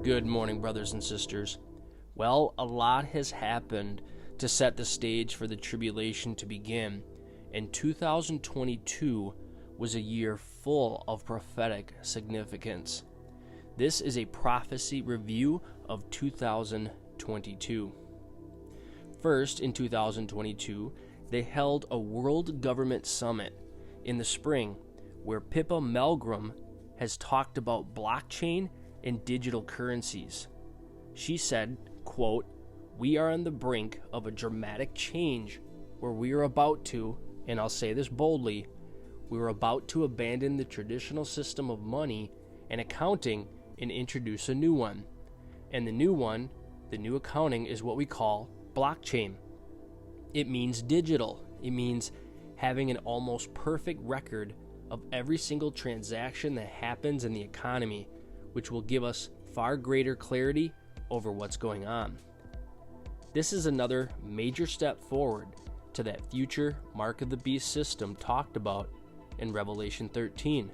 Good morning, brothers and sisters. Well, a lot has happened to set the stage for the tribulation to begin, and 2022 was a year full of prophetic significance. This is a prophecy review of 2022. First, in 2022, they held a World Government Summit in the spring where Pippa Milgram has talked about blockchain and digital currencies. She said, quote, "We are on the brink of a dramatic change where we are about to, and I'll say this boldly, we are about to abandon the traditional system of money and accounting and introduce a new one. And the new accounting is what we call blockchain. It means digital. It means having an almost perfect record of every single transaction that happens in the economy, which will give us far greater clarity over what's going on. This is another major step forward to that future Mark of the Beast system talked about in Revelation 13.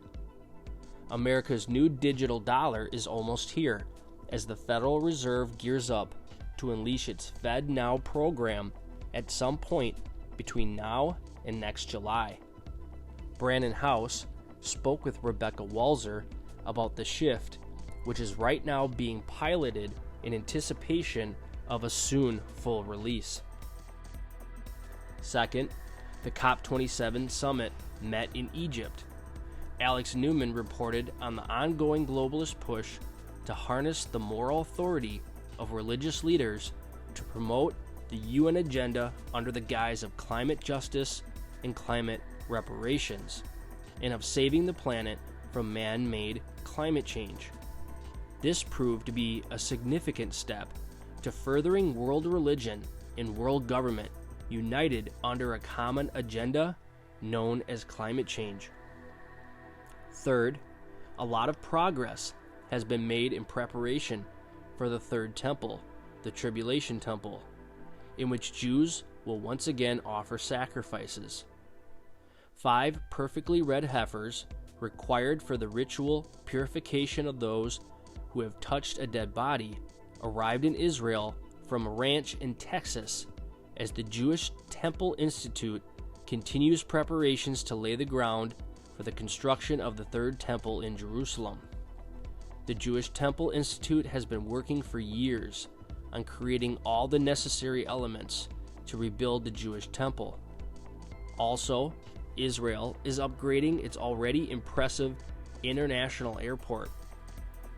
America's new digital dollar is almost here as the Federal Reserve gears up to unleash its FedNow program at some point between now and next July. Brandon House spoke with Rebecca Walzer about the shift, which is right now being piloted in anticipation of a soon full release. Second, the COP27 summit met in Egypt. Alex Newman reported on the ongoing globalist push to harness the moral authority of religious leaders to promote the UN agenda under the guise of climate justice and climate reparations, and of saving the planet from man-made climate change. This proved to be a significant step to furthering world religion and world government united under a common agenda known as climate change. Third, a lot of progress has been made in preparation for the third temple, the Tribulation Temple, in which Jews will once again offer sacrifices. 5 perfectly red heifers required for the ritual purification of those who have touched a dead body arrived in Israel from a ranch in Texas as the Jewish Temple Institute continues preparations to lay the ground for the construction of the third temple in Jerusalem. The Jewish Temple Institute has been working for years on creating all the necessary elements to rebuild the Jewish temple. Also, Israel is upgrading its already impressive international airport.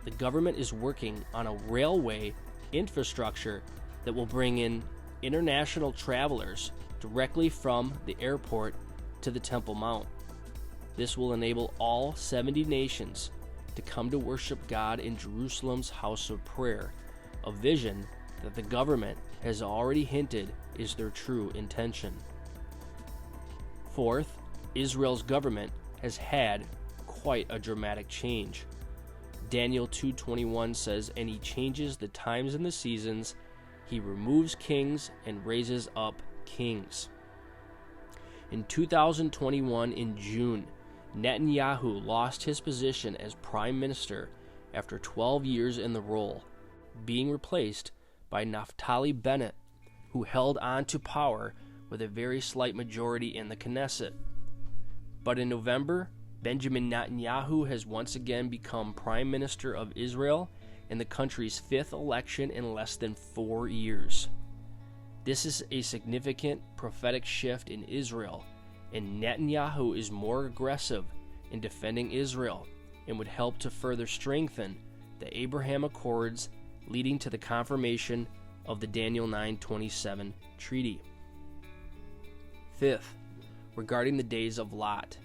The government is working on a railway infrastructure that will bring in international travelers directly from the airport to the Temple Mount. This will enable all 70 nations to come to worship God in Jerusalem's house of prayer, a vision that the government has already hinted is their true intention. Fourth, Israel's government has had quite a dramatic change. Daniel 2:21 says, "And he changes the times and the seasons. He removes kings and raises up kings." In 2021, in June, Netanyahu lost his position as prime minister after 12 years in the role, being replaced by Naftali Bennett, who held on to power with a very slight majority in the Knesset. But in November, Benjamin Netanyahu has once again become Prime Minister of Israel in the country's 5th election in less than 4 years. This is a significant prophetic shift in Israel, and Netanyahu is more aggressive in defending Israel and would help to further strengthen the Abraham Accords, leading to the confirmation of the Daniel 9:27 treaty. Fifth, regarding the days of Lot,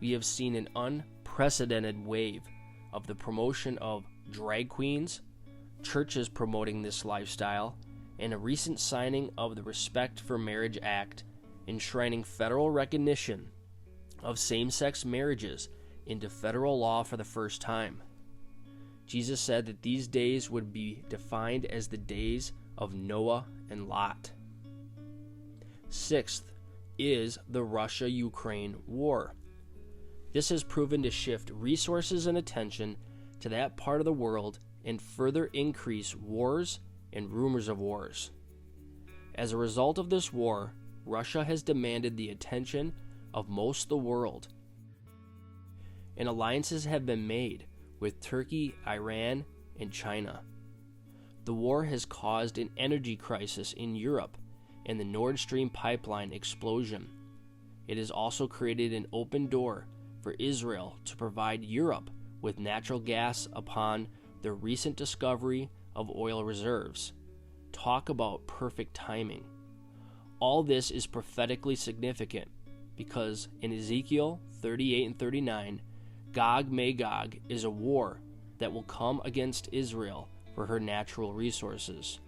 we have seen an unprecedented wave of the promotion of drag queens, churches promoting this lifestyle, and a recent signing of the Respect for Marriage Act, enshrining federal recognition of same-sex marriages into federal law for the first time. Jesus said that these days would be defined as the days of Noah and Lot. Sixth is the Russia-Ukraine war. This has proven to shift resources and attention to that part of the world and further increase wars and rumors of wars. As a result of this war, Russia has demanded the attention of most of the world, and alliances have been made with Turkey, Iran, and China. The war has caused an energy crisis in Europe and the Nord Stream pipeline explosion. It has also created an open door for Israel to provide Europe with natural gas upon the recent discovery of oil reserves. Talk about perfect timing. All this is prophetically significant because in Ezekiel 38 and 39, Gog-Magog is a war that will come against Israel for her natural resources.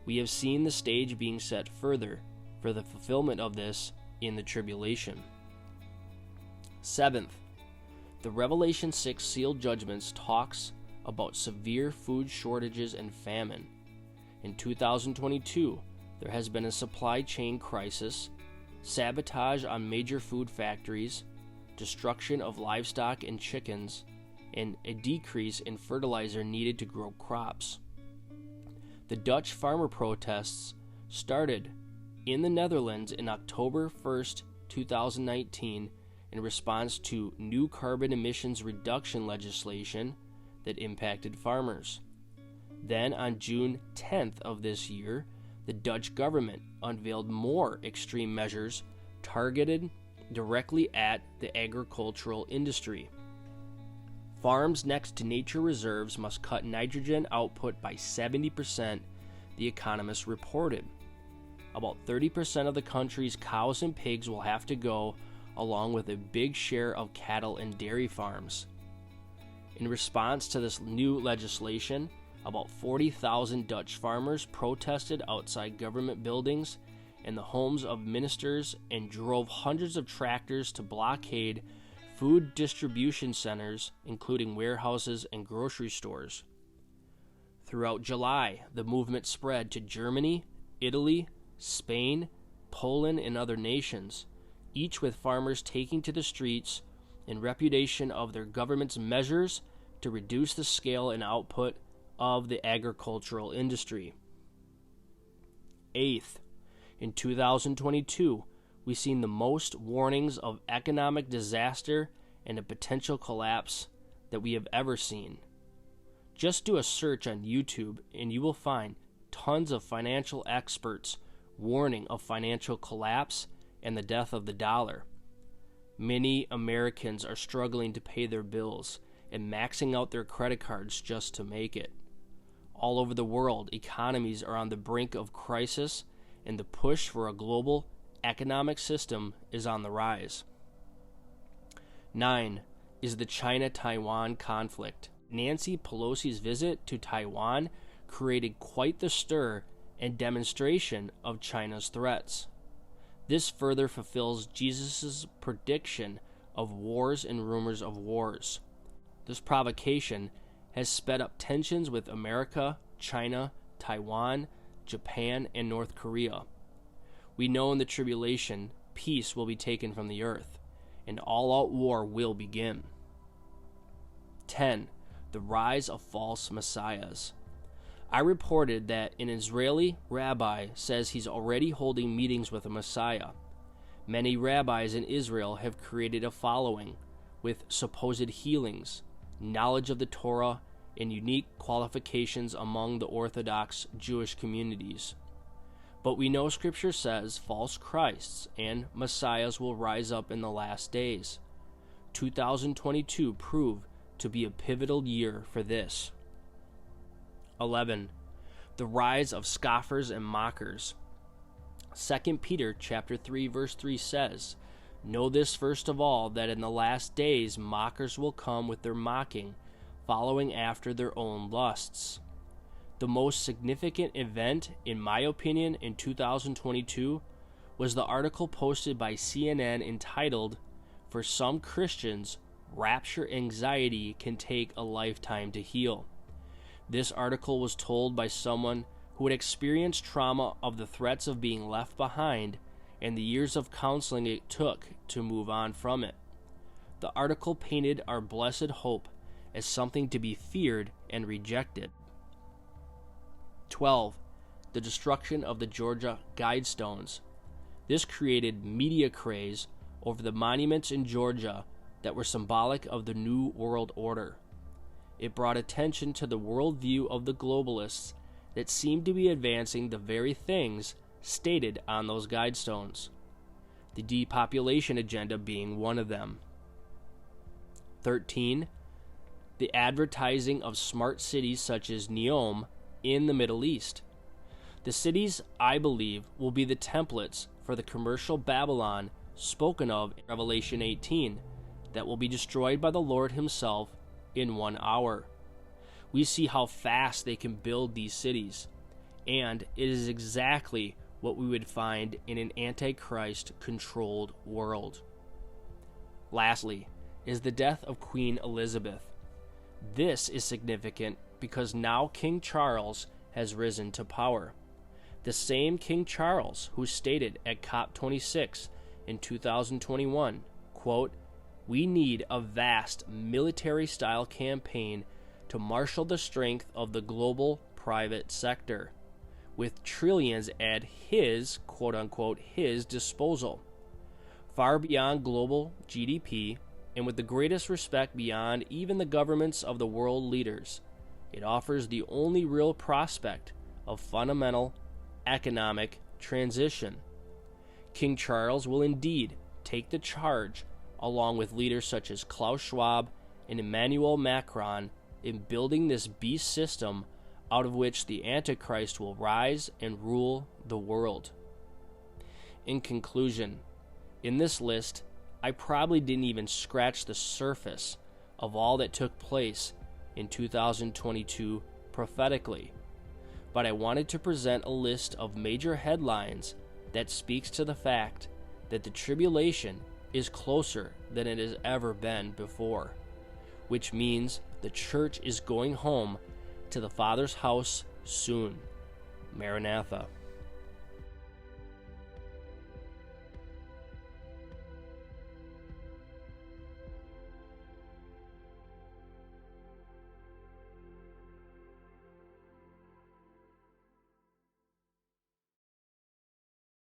We have seen the stage being set further for the fulfillment of this in the tribulation. Seventh, the Revelation 6 sealed judgments talks about severe food shortages and famine. In 2022, there has been a supply chain crisis, sabotage on major food factories, destruction of livestock and chickens, and a decrease in fertilizer needed to grow crops. The Dutch farmer protests started in the Netherlands in October 1st, 2019 in response to new carbon emissions reduction legislation that impacted farmers. Then on June 10th of this year, the Dutch government unveiled more extreme measures targeted directly at the agricultural industry. Farms next to nature reserves must cut nitrogen output by 70%, The Economist reported. About 30% of the country's cows and pigs will have to go, along with a big share of cattle and dairy farms. In response to this new legislation, about 40,000 Dutch farmers protested outside government buildings and the homes of ministers and drove hundreds of tractors to blockade food distribution centers, including warehouses and grocery stores. Throughout July, the movement spread to Germany, Italy, Spain, Poland, and other nations, each with farmers taking to the streets in repudiation of their government's measures to reduce the scale and output of the agricultural industry. Eighth, in 2022, we've seen the most warnings of economic disaster and a potential collapse that we have ever seen. Just do a search on YouTube and you will find tons of financial experts warning of financial collapse and the death of the dollar. Many Americans are struggling to pay their bills and maxing out their credit cards just to make it. All over the world, economies are on the brink of crisis, and the push for a global economic system is on the rise. 9 is the China-Taiwan conflict. Nancy Pelosi's visit to Taiwan created quite the stir and demonstration of China's threats. This further fulfills Jesus' prediction of wars and rumors of wars. This provocation has sped up tensions with America, China, Taiwan, Japan, and North Korea. We know in the tribulation, peace will be taken from the earth, and all-out war will begin. 10. The rise of false messiahs. I reported that an Israeli rabbi says he's already holding meetings with a messiah. Many rabbis in Israel have created a following with supposed healings, knowledge of the Torah, and unique qualifications among the Orthodox Jewish communities. But we know Scripture says false Christs and messiahs will rise up in the last days. 2022 proved to be a pivotal year for this. 11. The rise of scoffers and mockers. 2 Peter chapter 3 verse 3 says, "Know this first of all, that in the last days mockers will come with their mocking, following after their own lusts." The most significant event, in my opinion, in 2022 was the article posted by CNN entitled, "For some Christians, rapture anxiety can take a lifetime to heal." This article was told by someone who had experienced trauma of the threats of being left behind and the years of counseling it took to move on from it. The article painted our blessed hope as something to be feared and rejected. 12. The destruction of the Georgia Guidestones. This created media craze over the monuments in Georgia that were symbolic of the New World Order. It brought attention to the worldview of the globalists that seemed to be advancing the very things stated on those guidestones, the depopulation agenda being one of them. 13. The advertising of smart cities such as Neom in the Middle East. The cities, I believe, will be the templates for the commercial Babylon spoken of in Revelation 18 that will be destroyed by the Lord himself in 1 hour. We see how fast they can build these cities, and it is exactly what we would find in an Antichrist-controlled world. Lastly, is the death of Queen Elizabeth. This is significant because now King Charles has risen to power. The same King Charles who stated at COP26 in 2021, quote, "We need a vast military-style campaign to marshal the strength of the global private sector, with trillions at his, quote-unquote, his disposal, far beyond global GDP, and with the greatest respect beyond even the governments of the world leaders. It offers the only real prospect of fundamental economic transition. King Charles will indeed take the charge, along with leaders such as Klaus Schwab and Emmanuel Macron, in building this beast system out of which the Antichrist will rise and rule the world." In conclusion, in this list, I probably didn't even scratch the surface of all that took place in 2022 prophetically, but I wanted to present a list of major headlines that speaks to the fact that the tribulation is closer than it has ever been before, which means the church is going home to the Father's house soon. Maranatha.